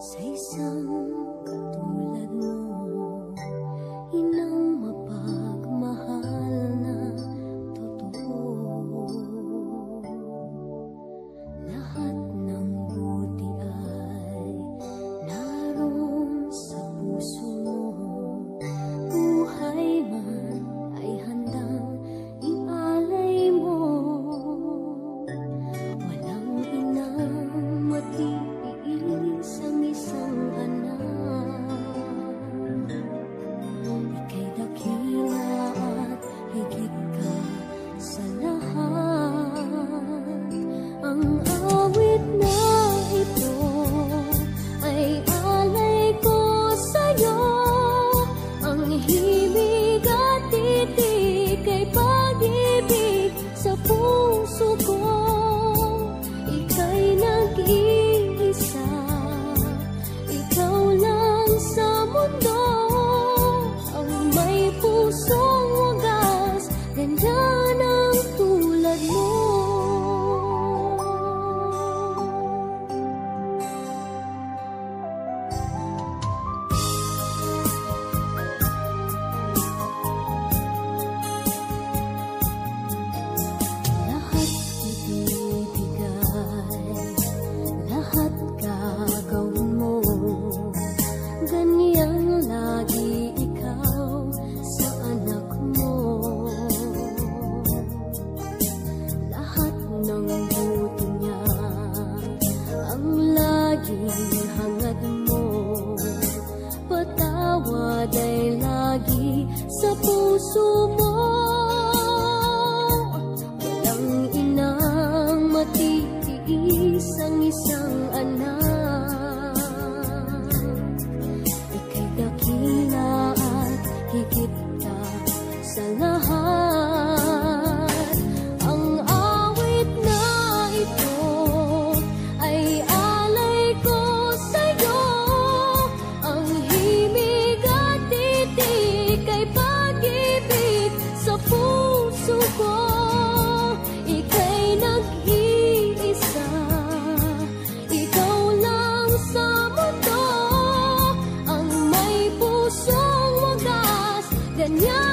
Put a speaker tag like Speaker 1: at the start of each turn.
Speaker 1: Sa isang katulad mo, inang mapagmahal na totoo. Lahat ng buti ay naroon sa puso mo. Buhay man ay handang ialay mo. Walang inang matiis ang isang anak. Ika'y dakila at higit ka sa lahat. Ang awit na ito ay alay ko sa'yo. Ang himig at titig ay pag-ibig sa puso ko. Ika'y nag-iisa, ikaw lang sa mundo. Ang may pusong wagas, ganyan ang tulad mo. Lahat ibibigay, lahat gagawin mo. Ganyan lagi ikaw sa anak mo. Lahat ng buti niya ang laging hangad mo. Patawad ay lagi sa puso mo. Walang inang matiis ang isang anak. Ika'y dakila at higit ka sa lahat. Ang awit na ito ay alay ko sa'yo. Ang himig at titig ay pag-ibig sa puso ko. Ika'y nag-iisa, ikaw lang sa mundo. Ang may pusong wagas, ganyan